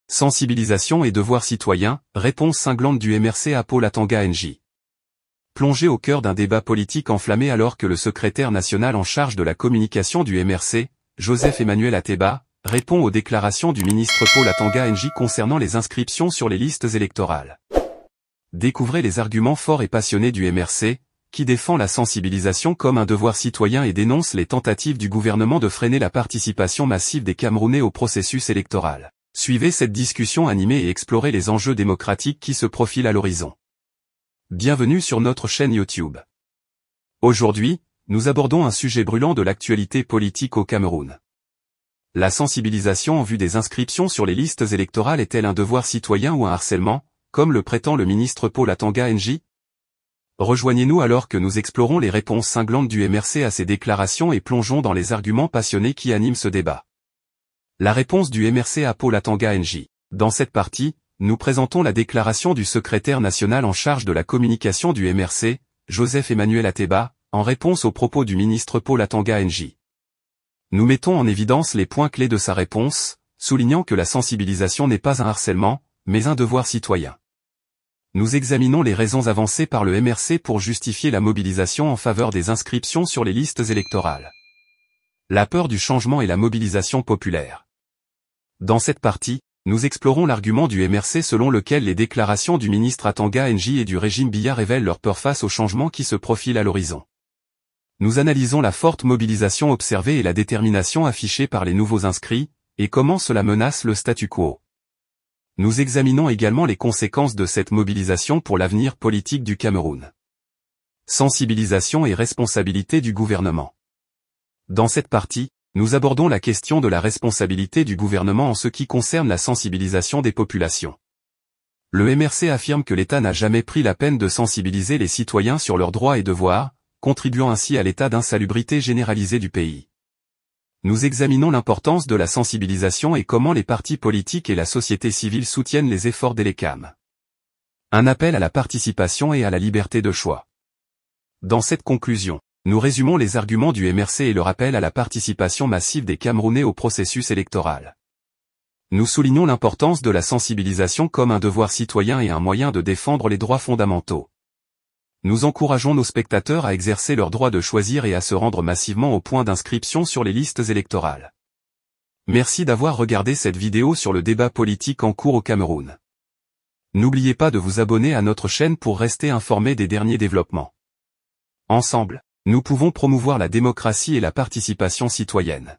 Sensibilisation et devoir citoyen, réponse cinglante du MRC à Paul Atanga NJ. Plongé au cœur d'un débat politique enflammé alors que le secrétaire national en charge de la communication du MRC, Joseph-Emmanuel Ateba, répond aux déclarations du ministre Paul Atanga NJ concernant les inscriptions sur les listes électorales. Découvrez les arguments forts et passionnés du MRC, qui défend la sensibilisation comme un devoir citoyen et dénonce les tentatives du gouvernement de freiner la participation massive des Camerounais au processus électoral. Suivez cette discussion animée et explorez les enjeux démocratiques qui se profilent à l'horizon. Bienvenue sur notre chaîne YouTube. Aujourd'hui, nous abordons un sujet brûlant de l'actualité politique au Cameroun. La sensibilisation en vue des inscriptions sur les listes électorales est-elle un devoir citoyen ou un harcèlement, comme le prétend le ministre Paul Atanga NJ? Rejoignez-nous alors que nous explorons les réponses cinglantes du MRC à ces déclarations et plongeons dans les arguments passionnés qui animent ce débat. La réponse du MRC à Paul Atanga NJ. Dans cette partie, nous présentons la déclaration du secrétaire national en charge de la communication du MRC, Joseph-Emmanuel Ateba, en réponse aux propos du ministre Paul Atanga NJ. Nous mettons en évidence les points clés de sa réponse, soulignant que la sensibilisation n'est pas un harcèlement, mais un devoir citoyen. Nous examinons les raisons avancées par le MRC pour justifier la mobilisation en faveur des inscriptions sur les listes électorales. La peur du changement et la mobilisation populaire. Dans cette partie, nous explorons l'argument du MRC selon lequel les déclarations du ministre Atanga NJ et du régime Biya révèlent leur peur face au changement qui se profile à l'horizon. Nous analysons la forte mobilisation observée et la détermination affichée par les nouveaux inscrits, et comment cela menace le statu quo. Nous examinons également les conséquences de cette mobilisation pour l'avenir politique du Cameroun. Sensibilisation et responsabilité du gouvernement. Dans cette partie, nous abordons la question de la responsabilité du gouvernement en ce qui concerne la sensibilisation des populations. Le MRC affirme que l'État n'a jamais pris la peine de sensibiliser les citoyens sur leurs droits et devoirs, contribuant ainsi à l'état d'insalubrité généralisée du pays. Nous examinons l'importance de la sensibilisation et comment les partis politiques et la société civile soutiennent les efforts des LECAM. Un appel à la participation et à la liberté de choix. Dans cette conclusion, nous résumons les arguments du MRC et le rappel à la participation massive des Camerounais au processus électoral. Nous soulignons l'importance de la sensibilisation comme un devoir citoyen et un moyen de défendre les droits fondamentaux. Nous encourageons nos spectateurs à exercer leur droit de choisir et à se rendre massivement au point d'inscription sur les listes électorales. Merci d'avoir regardé cette vidéo sur le débat politique en cours au Cameroun. N'oubliez pas de vous abonner à notre chaîne pour rester informé des derniers développements. Ensemble, nous pouvons promouvoir la démocratie et la participation citoyenne.